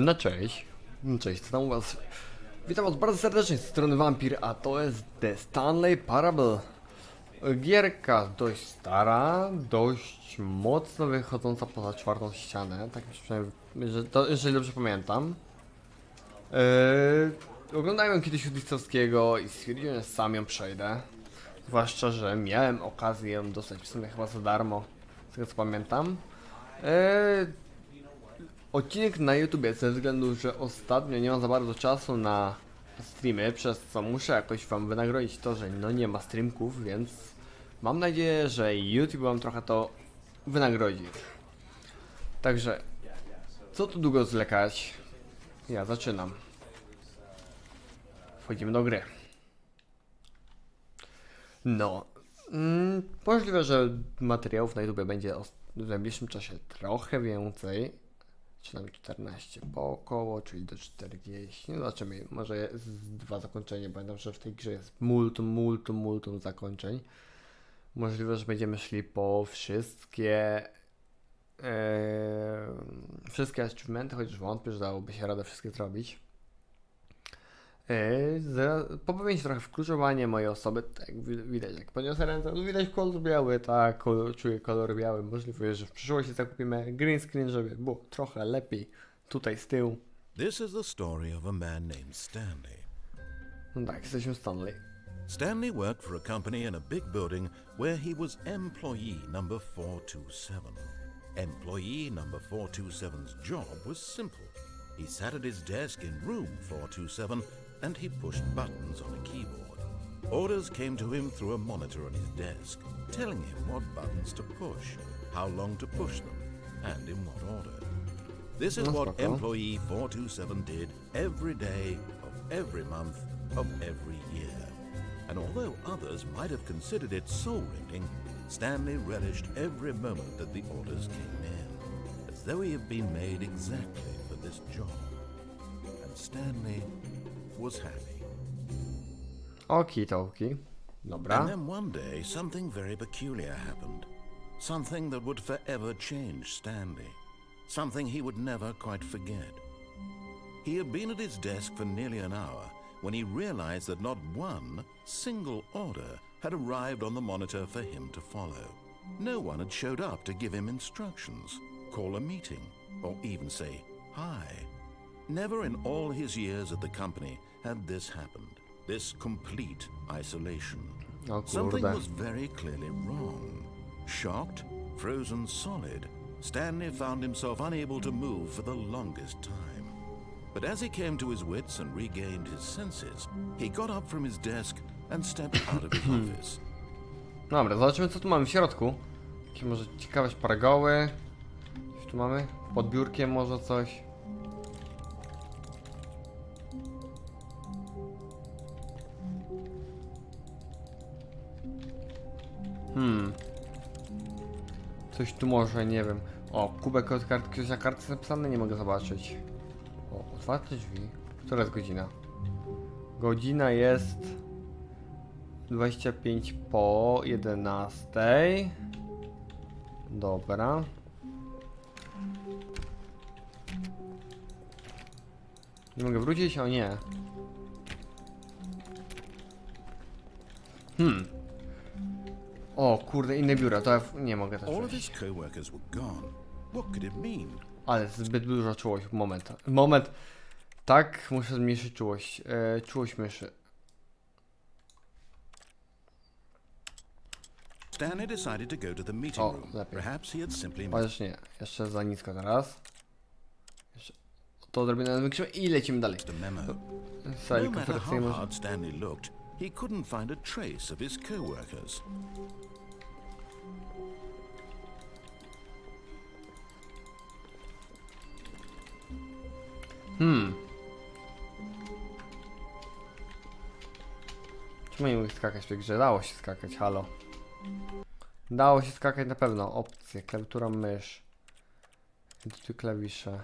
No cześć. Cześć, co tam u was? Witam was bardzo serdecznie z strony Wampir, a to jest The Stanley Parable. Gierka dość stara, dość mocno wychodząca poza czwartą ścianę, tak przynajmniej, jeżeli dobrze pamiętam. Oglądałem ją kiedyś u Dicowskiego i stwierdziłem, że sam ją przejdę. Zwłaszcza, że miałem okazję ją dostać w sumie chyba za darmo, z tego co pamiętam. Odcinek na YouTubie ze względu, że ostatnio nie mam za bardzo czasu na streamy, przez co muszę jakoś wam wynagrodzić to, że no nie ma streamków, więc mam nadzieję, że YouTube wam trochę to wynagrodzi. Także, co tu długo zwlekać? Ja zaczynam. Wchodzimy do gry. No, możliwe, że materiałów na YouTube będzie w najbliższym czasie trochę więcej. Przynajmniej 14 po około, czyli do 40. No zobaczymy, może jest 2 zakończenia. Pamiętam, że w tej grze jest multum zakończeń. Możliwe, że będziemy szli po wszystkie achievementy, chociaż wątpię, że dałoby się radę wszystkie zrobić. Pobawię się trochę w kluczowanie mojej osoby, tak widać, jak podniosę ręce, no widać kolor biały, tak, czuję kolor biały, możliwe, że w przyszłości zakupimy green screen, żeby było trochę lepiej tutaj z tyłu. This is the story of a man named Stanley. No tak, jesteśmy Stanley. Stanley worked for a company in a big building where he was employee number 427. Employee number 427's job was simple. He sat at his desk in room 427 and he pushed buttons on a keyboard. Orders came to him through a monitor on his desk, telling him what buttons to push, how long to push them, and in what order. This is what employee 427 did every day of every month of every year. And although others might have considered it soul-rending, Stanley relished every moment that the orders came in, as though he had been made exactly for this job. And Stanley was happy. Okidoki. Dobra. And then one day something very peculiar happened. Something that would forever change Stanley. Something he would never quite forget. He had been at his desk for nearly an hour when he realized that not one single order had arrived on the monitor for him to follow. No one had showed up to give him instructions, call a meeting, or even say hi. Never in all his years at the company had this happened. This complete isolation. Something was very clearly wrong. Shocked, frozen solid, Stanley found himself unable to move for the longest time. But as he came to his wits and regained his senses, he got up from his desk and stepped out of his office. Dobra, zobaczymy co tu mamy w środku. Jakieś może ciekawe paragoły. Co tu mamy? Pod biurkiem może coś. Coś tu może, nie wiem. O, kubek od kartki, ktoś na kartce napisane, nie mogę zobaczyć. O, otwarte drzwi. Która jest godzina? Godzina jest 25 po 11. Dobra. Nie mogę wrócić? O nie. O kurde, inne biura, to ja nie mogę też wejść. Ale zbyt dużo czułość, moment. Tak, muszę zmniejszyć czułość, czułość myszy. Stanley decided to go to the meeting room. Perhaps he had simply chociaż nie, jeszcze za nisko teraz. Jeszcze to odrobinę większe i lecimy dalej. Sali konferencyjnej może... Stanley looked, he couldn't find a trace of his co-workers. Czemu nie mogę skakać w tej grze? Dało się skakać, halo. Dało się skakać na pewno. Opcje, klawiatura, mysz. Tu klawisze.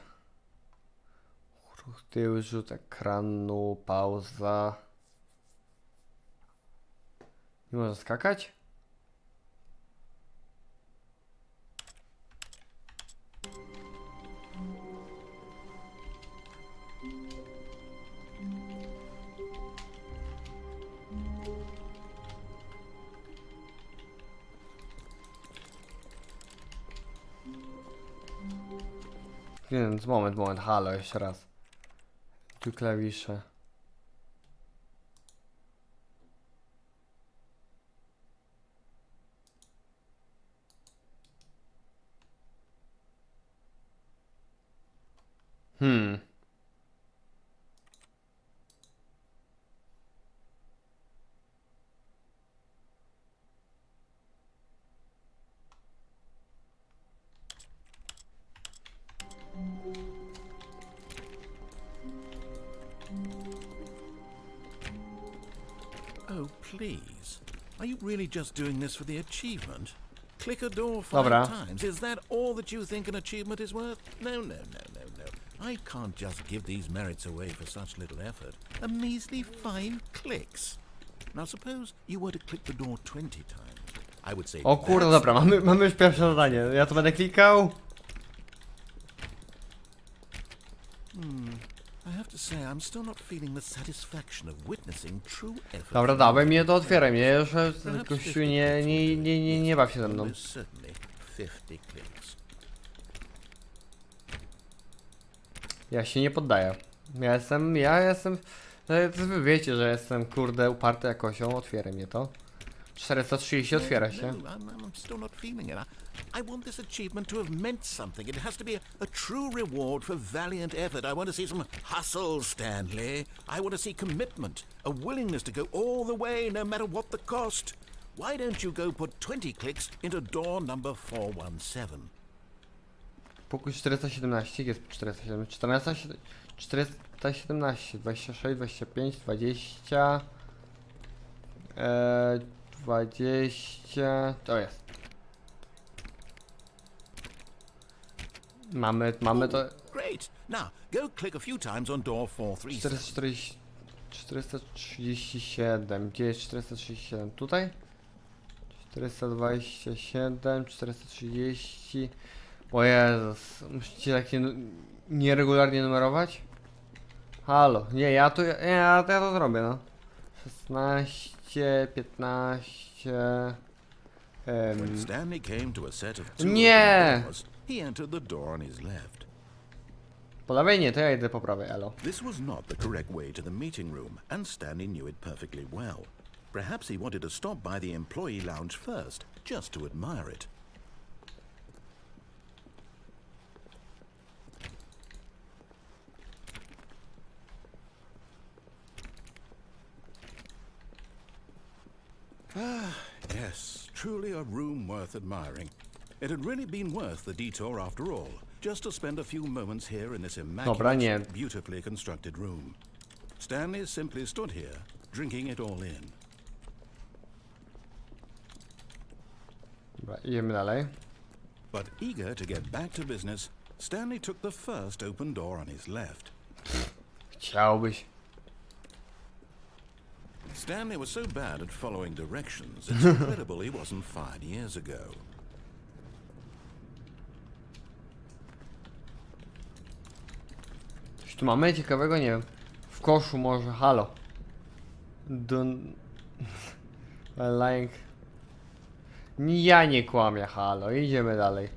Ruch tył, rzut ekranu, pauza. Nie można skakać? Więc moment, halo, jeszcze raz. Tu klawisze. Oh, please. Are you really just doing this for the achievement? Click a door 5 Dobra. times. Is that all that you think an achievement is worth? No. I can't just give these merits away for such little effort. A measly 5 clicks. Now suppose you were to click the door 20 times. I would say O kurde, dobra, mamy już pierwsze zadanie. Ja to będę klikał. I have to say I'm still not feeling the satisfaction of witnessing true effort. Dobra, dawaj mnie to, otwieraj mnie. Już gościu nie baw się ze mną. Most certainly 50 clicks. Ja się nie poddaję. Ja jestem... Wy wiecie, że jestem kurde uparty jak osioł, otwieraj mnie to. 430 otwiera się. No, I'm still not feeling it. I want this achievement to have meant something. It has to be a true reward for valiant effort. I want to see some hustle, Stanley. I want to see commitment, a willingness to go all the way, no matter what the cost. Why don't you go put 20 clicks into door number 417? Pokój 417, jest 417, 417, 26, 25, 20, 20, to jest. Mamy to. Great. Now, go click a few times on door 437. 437, gdzie jest 437? Tutaj? 427, 430. O Jezus, musicie tak się nieregularnie numerować? Halo, nie, ja to zrobię, no. 16, 15... When Stanley came to a set of 2 Nie! open doors, he entered the door on his left. Po lewej nie, to ja idę po prawej, elo. This was not the correct way to the meeting room, and Stanley knew it perfectly well. Perhaps he wanted to stop by the employee lounge first, just to admire it. Yes, truly a room worth admiring. It had really been worth the detour after all, just to spend a few moments here in this immaculate, beautifully constructed room. Stanley simply stood here, drinking it all in. Dobra, idziemy dalej. But eager to get back to business, Stanley took the first open door on his left. Chciałbyś. Stanley was so bad at following directions, it's incredible he wasn't fired years ago. Coś tu mamy ciekawego? Nie wiem. W koszu może, halo. Like... Ja nie kłamię, halo. Idziemy dalej.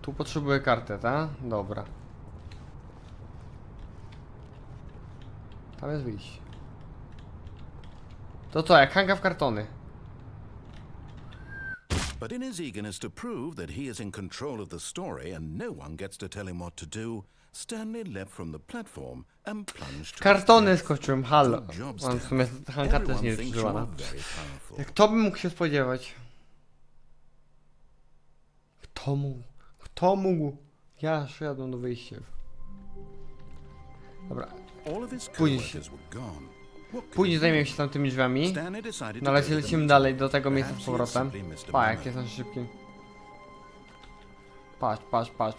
Tu potrzebuję kartę, tak? Dobra. Tam jest wyjście. To co, jak hanga w kartony. But in his eagerness to prove that he is in control of the story and no one gets to tell him what to do, Stanley leapt from the platform and plunged to Kartony his death. skoczyłem, halo. Good job, On w sumie hanka też nie jest Everyone thinks you używana. are very powerful. Kto by mógł się spodziewać? Kto mógł? Ja szedłem do wyjścia. Dobra. All of his Później coworkers were gone. What could Później he zajmiemy do? się tam tymi drzwiami. Stanley decided No to ale go to the lecimy meeting. dalej do tego miejsca z Perhaps he had powrotem. simply missed a Pa, moment. jak jestem szybki.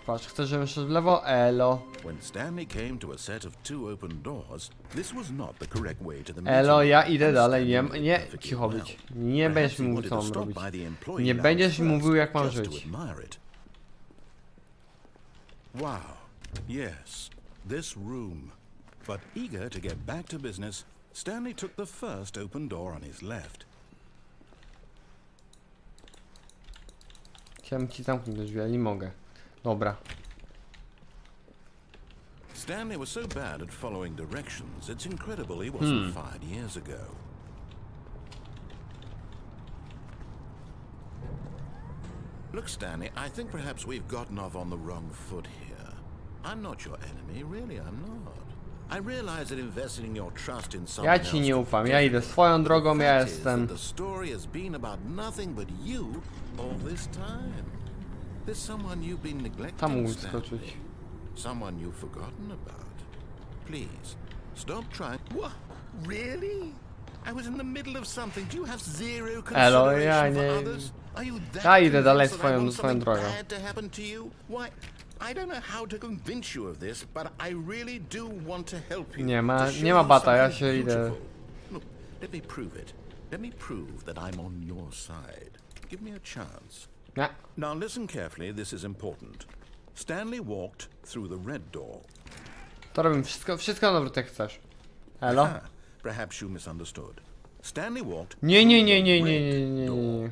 Patrz. Chcesz, żebym szedł w lewo? Elo. When Stanley came to a set of 2 open doors, this was not the correct way to the meeting. Elo, ja idę and dalej. Stanley Nie, perfectly cicho well. być. Nie Perhaps będziesz mi he mówił, co wanted to mam stop robić. by the employee Nie lounge będziesz mi first, mówił, jak mam just to żyć. admire it. Wow. Yes, this room. But eager to get back to business, Stanley took the first open door on his left. Chciałem ci zamknąć drzwi, ale nie mogę. Dobra. Stanley was so bad at following directions, it's incredible he wasn't fired years ago. Look, Stanley, I think perhaps we've gotten off on the wrong foot here. I'm not your enemy, really, I'm not. I realize that investing in your trust in someone Ja ci nie ufam, ja idę swoją drogą, ja jestem... The story has been about nothing but you all this time. There's someone you've been neglecting, Tam mógłbym Stanley. skoczyć. Someone you've forgotten about. Please, stop trying. What? Really? I was in the middle of something. Do you have zero Elo, ja consideration for nie... others? Are you that Ja idę dalej convinced that I want swoją something drogą. bad to happen to you? Why? I don't know how to convince you of this, but I really do want to help you. Nie ma, to show nie ma you bata, ja something się idę. beautiful. Look, let me prove it. Let me prove that I'm on your side. Give me a chance. Nie. Now listen carefully, this is important. Stanley walked through the red door. To robimy wszystko na odwrót jak chcesz. Elo? Ah, perhaps you misunderstood. Stanley walked Nie. through the red door.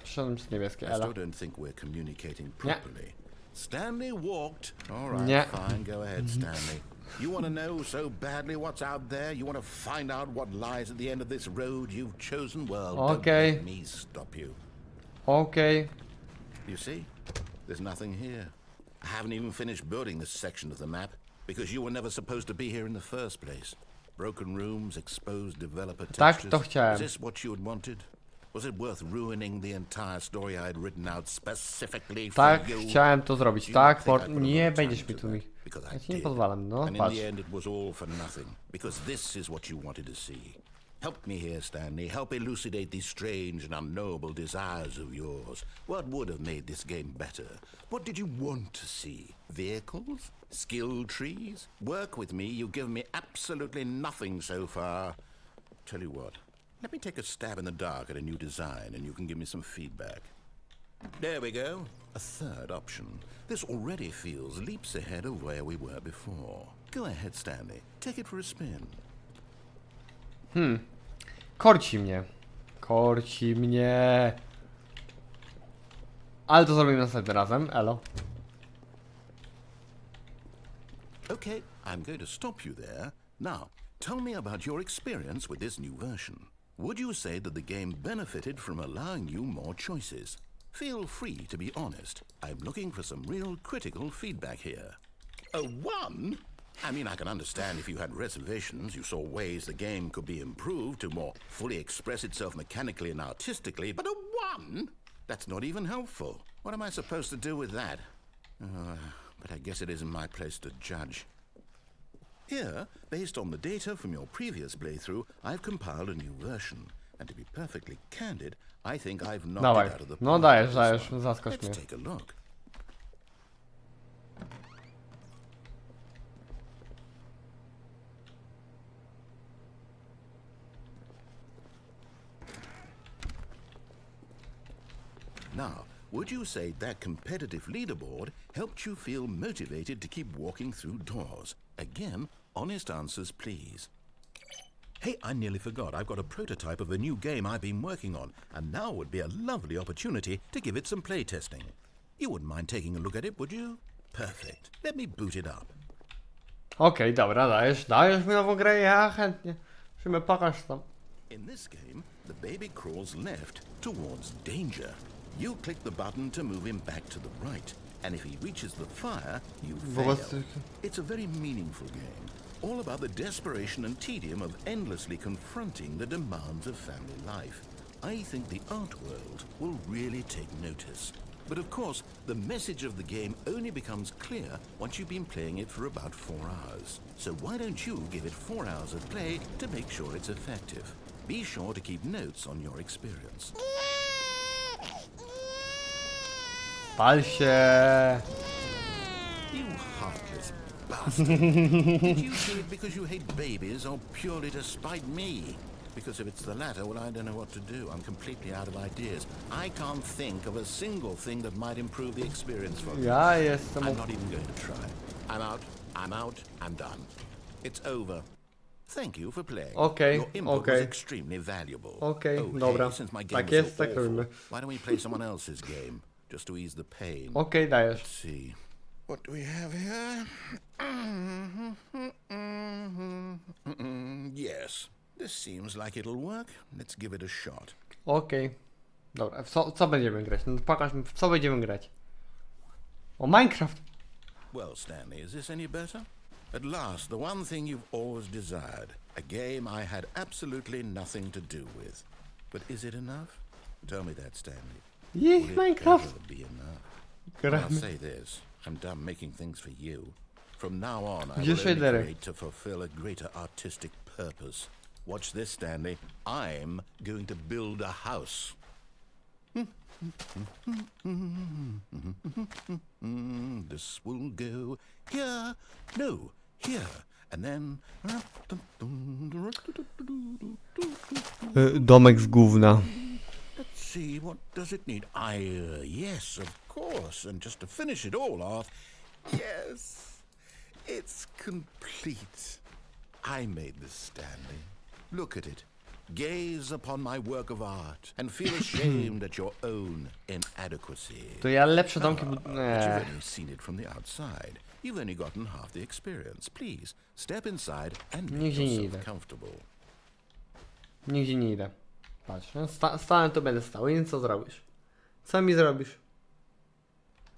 Przyszedłem przez niebieskie, I elo. still don't think we're communicating properly. Stanley walked. All right, Nie. fine, go ahead, Stanley. You want to know so badly what's out there? You want to find out what lies at the end of this road you've chosen? Well, Okay. don't let me stop you. Okej. You see? There's nothing here. I haven't even finished building this section of the map because you were never supposed to be here in the first place. Broken rooms, exposed developer Tak, textures. to chciałem. Was this what you had wanted? Was it worth ruining the entire story I had written out specifically for Tak, you? chciałem to zrobić, You tak? think I put a Nie lot of time będziesz mi into tu mi... that, because Ja I ci nie did. pozwalam, no, And in patrz. the end it was all for nothing, because this is what you wanted to see. Help me here, Stanley. Help elucidate these strange and unknowable desires of yours. What would have made this game better? What did you want to see? Vehicles? Skill trees? Work with me. You've given me absolutely nothing so far. Tell you what. Let me take a stab in the dark at a new design and you can give me some feedback. There we go. A third option. This already feels leaps ahead of where we were before. Go ahead, Stanley. Take it for a spin. Korci mnie. Korci mnie. Ale to zrobimy następnym razem, elo. Okay, I'm going to stop you there. Now, tell me about your experience with this new version. Would you say that the game benefited from allowing you more choices? Feel free to be honest. I'm looking for some real critical feedback here. A 1? I mean, I can understand if you had reservations, you saw ways the game could be improved to more fully express itself mechanically and artistically, but a 1? That's not even helpful. What am I supposed to do with that? But I guess it isn't my place to judge. Here, based on the data from your previous playthrough, I've compiled a new version. And to be perfectly candid, I think I've knocked Dawaj. it out of the No park dajesz, with dajesz, this one. zaskocz Let's mnie. take a look. Now, would you say that competitive leaderboard helped you feel motivated to keep walking through doors? Again, honest answers, please. Hey, I nearly forgot. I've got a prototype of a new game I've been working on, and now would be a lovely opportunity to give it some playtesting. You wouldn't mind taking a look at it, would you? Perfect. Let me boot it up. Okej, dobra, dajesz mi nową grę, ja chętnie. Musimy pokaż tam. In this game, the baby crawls left towards danger. You click the button to move him back to the right, and if he reaches the fire, you fail. It's a very meaningful game, all about the desperation and tedium of endlessly confronting the demands of family life. I think the art world will really take notice. But of course, the message of the game only becomes clear once you've been playing it for about 4 hours. So why don't you give it 4 hours of play to make sure it's effective? Be sure to keep notes on your experience. Pal się. You heartless bastard. Did you do it because you hate babies or purely to spite me? Because if it's the latter, well, I don't know what to do. I'm completely out of ideas. I can't think of a single thing that might improve the experience for me. Ja jestem... I'm not even going to try. I'm out, I'm done. It's over. Thank you for playing. Okej, Your input was okej. extremely valuable. Okej, Oh, dobra. hey, since my game Tak was jest, so tak awful, robimy. why don't we play someone else's game? just to ease the pain. Okej, dajesz. Let's see. What do we have here? Yes, this seems like it'll work. Let's give it a shot. Okej. Dobra, co będziemy grać? No pokaż mi, w co będziemy grać. O, Minecraft! Well, Stanley, is this any better? At last, the one thing you've always desired. A game I had absolutely nothing to do with. But is it enough? Tell me that, Stanley. Jej, Minecraft! Ever be enough? Well, I'll Gramy. say this. I'm done making things for you. From now on, I Gdzie will only shadery? create to fulfill a greater artistic purpose. Watch this, Stanley. I'm going to build a house. This will go here, no, here, and then... Domek z gówna. Let's see, what does it need? Yes, of course. And just to finish it all off, yes, it's complete. I made this, Stanley. Look at it. Gaze upon my work of art and feel ashamed at your own inadequacy. To ja lepsze domki But bud... you've only seen it from the outside. You've only gotten half the experience. Please, step inside and make Nigdzie nie yourself idę. comfortable. Nigdzie nie idę. Patrz, no, stanę to będę stał. I co zrobisz? Co mi zrobisz?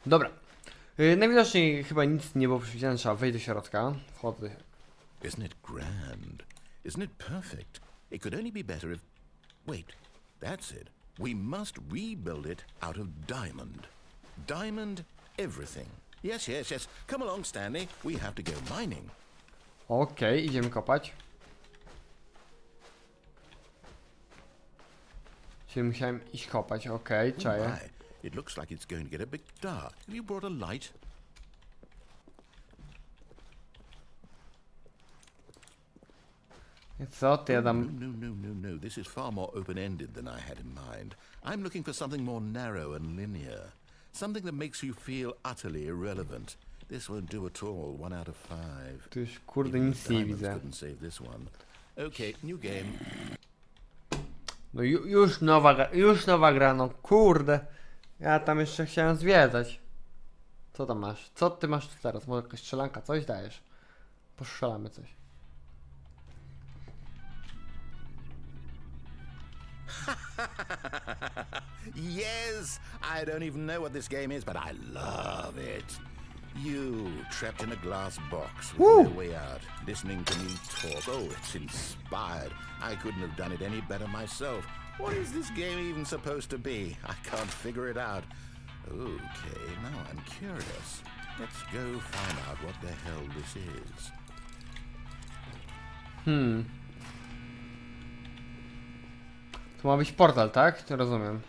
Dobra. Najwidoczniej chyba nic nie było przewidziane. Trzeba wejść do środka. Wchodzę. Isn't it grand? Isn't it perfect? It could only be better if... Wait, that's it. We must rebuild it out of diamond. Diamond everything. Yes, yes, yes. Come along, Stanley. We have to go mining. Okej, idziemy kopać. Czyli musiałem iść kopać, okej, Oh czaję. my. It looks like it's going to get a bit dark. Have you brought a light? Co ty, ja No, dam... no. This is far more open-ended than I had in mind. I'm looking for something more narrow and linear. Something that makes you feel utterly irrelevant. This won't do at all. 1 out of 5. Tu już kurde Even nic the nie diamonds widzę. couldn't save this one. Okay, new game. No już nowa gra, no kurde. Ja tam jeszcze chciałem zwiedzać. Co tam masz? Co ty masz tu teraz? Może jakaś strzelanka? Coś dajesz? Postrzelamy coś. Yes! I don't even know what this game is, but I love it. You, trapped in a glass box with Woo! no way out, listening to me talk. Oh, it's inspired. I couldn't have done it any better myself. What is this game even supposed to be? I can't figure it out. Okay, now I'm curious. Let's go find out what the hell this is. Tu ma być portal, tak? To rozumiem.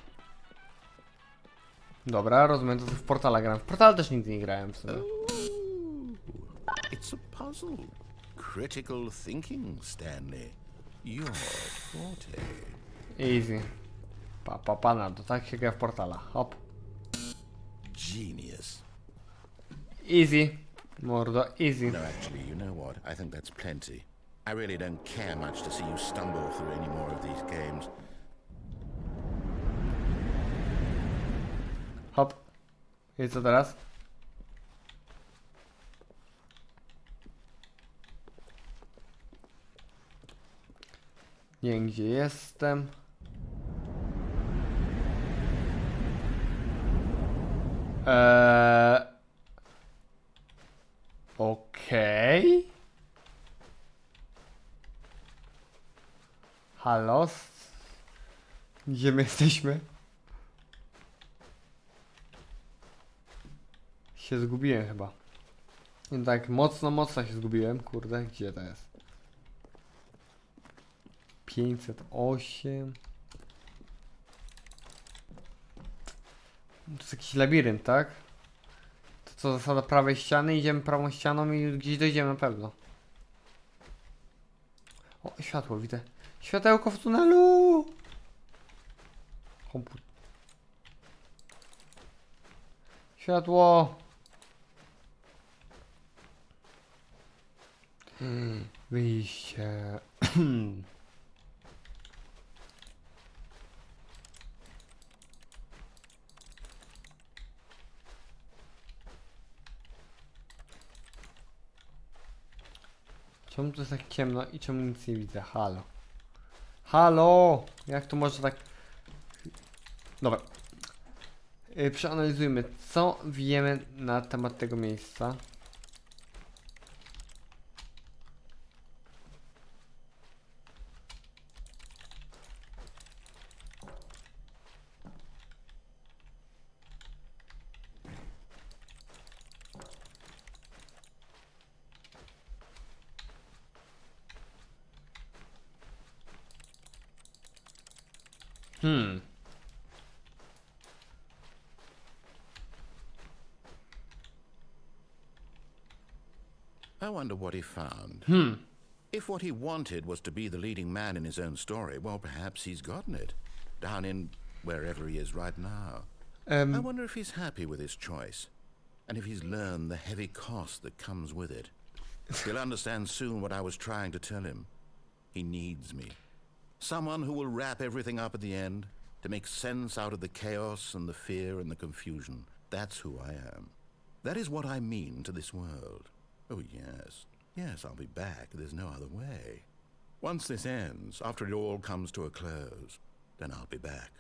Dobra, rozumiem, to w portala gram. W portal też nigdy nie grałem w sumie. It's a puzzle. Critical thinking, Stanley. Your forte. Easy. Panado, tak się gra w portala. Hop. Genius. Easy. Mordo, easy. No, actually, you know what? I think that's plenty. I really don't care much to see you stumble through any more of these games. Hop. I co teraz? Nie wiem, gdzie jestem. Okej. Halo? Gdzie my jesteśmy? Się zgubiłem chyba. Nie tak mocno się zgubiłem. Kurde, gdzie to jest? 508. To jest jakiś labirynt, tak? To co, zasada prawej ściany? Idziemy prawą ścianą i gdzieś dojdziemy na pewno. O, światło, widzę. Światełko w tunelu! Komputer. Światło! Wyjście. Czemu to jest tak ciemno i czemu nic nie widzę? Halo. Halo! Jak to może tak... Dobra. Przeanalizujmy, co wiemy na temat tego miejsca. I wonder what he found. If what he wanted was to be the leading man in his own story, well, perhaps he's gotten it. Down in wherever he is right now. I wonder if he's happy with his choice. And if he's learned the heavy cost that comes with it. He'll understand soon what I was trying to tell him. He needs me. Someone who will wrap everything up at the end, to make sense out of the chaos and the fear and the confusion. That's who I am. That is what I mean to this world. Oh, yes. Yes, I'll be back. There's no other way. Once this ends, after it all comes to a close, then I'll be back.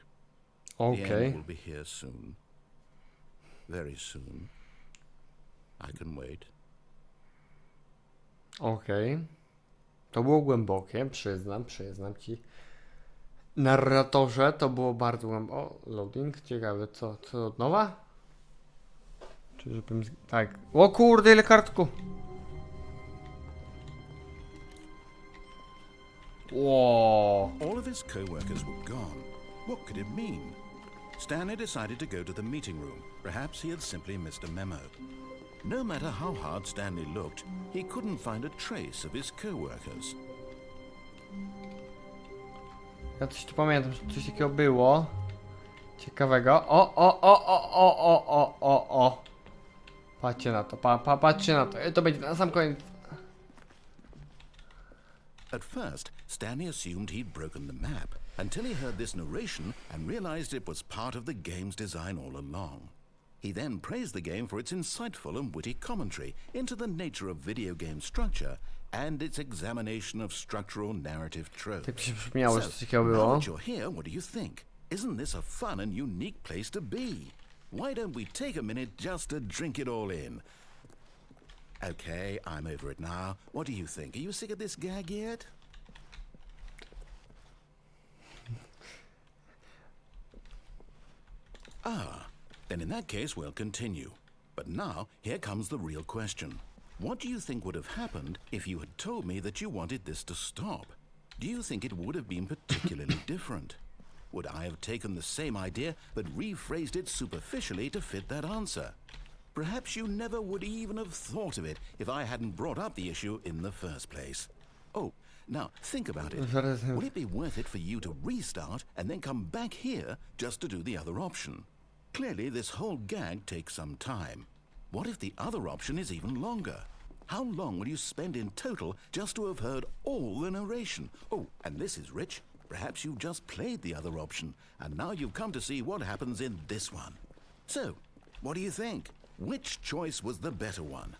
Okay. The end will be here soon. Very soon. I can wait. Okej. To było głębokie, przyznam ci. Narratorze, to było bardzo głębokie. O, loading, ciekawe, co od nowa? Czy żebym... Tak. O kurde, ile kartku! Whoa. All of his co-workers were gone. What could it mean? Stanley decided to go to the meeting room. Perhaps he had simply missed a memo. No matter how hard Stanley looked, he couldn't find a trace of his co-workers. Ja coś tu pamiętam, że coś takiego było. Ciekawego. O. Patrzcie na to, patrzcie na to. To będzie na sam koniec. At first, Stanley assumed he'd broken the map, until he heard this narration and realized it was part of the game's design all along. He then praised the game for its insightful and witty commentary into the nature of video game structure and its examination of structural narrative tropes. Tak mi się przypomniało, że coś takiego now było. that you're here, what do you think? Isn't this a fun and unique place to be? Why don't we take a minute just to drink it all in? Okay, I'm over it now. What do you think? Are you sick of this gag yet? Then in that case we'll continue. But now, here comes the real question. What do you think would have happened if you had told me that you wanted this to stop? Do you think it would have been particularly different? Would I have taken the same idea but rephrased it superficially to fit that answer? Perhaps you never would even have thought of it if I hadn't brought up the issue in the first place. Oh, now think about it. Would it be worth it for you to restart and then come back here just to do the other option? Clearly, this whole gag takes some time. What if the other option is even longer? How long will you spend in total just to have heard all the narration? Oh, and this is rich. Perhaps you've just played the other option, and now you've come to see what happens in this one. So, what do you think? Which choice was the better one?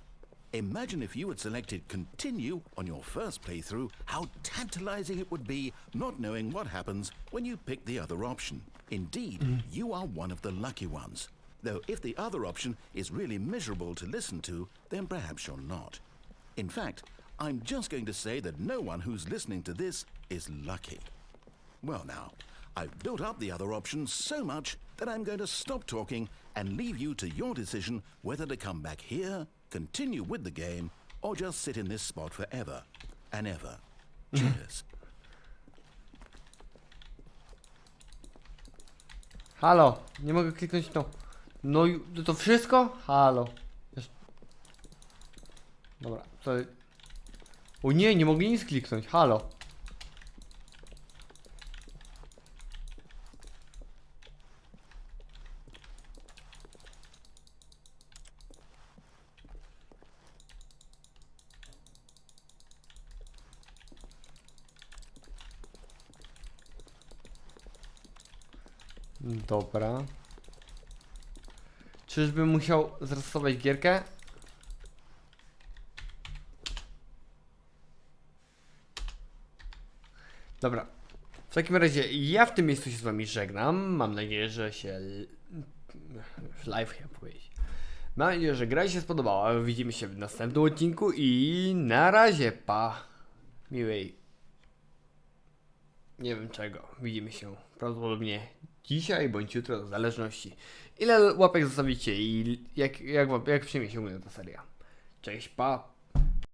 Imagine if you had selected continue on your first playthrough, how tantalizing it would be not knowing what happens when you pick the other option. Indeed, you are one of the lucky ones. Though if the other option is really miserable to listen to, then perhaps you're not. In fact, I'm just going to say that no one who's listening to this is lucky. Well now, I've built up the other options so much that I'm going to stop talking and leave you to your decision whether to come back here, continue with the game, or just sit in this spot forever and ever. Cheers. Halo, nie mogę kliknąć to. No i to wszystko? Halo. Dobra, to... O nie mogli nic kliknąć, halo. Dobra. Czyżbym musiał zresetować gierkę? Dobra. W takim razie ja w tym miejscu się z wami żegnam. Mam nadzieję, że się... Live chciałem powiedzieć. Mam nadzieję, że gra się spodobała. Widzimy się w następnym odcinku i na razie, pa. Miłej. Nie wiem czego. Widzimy się prawdopodobnie dzisiaj bądź jutro, w zależności. Ile łapek zostawicie i jak przyjmie się ta seria. Cześć, pa.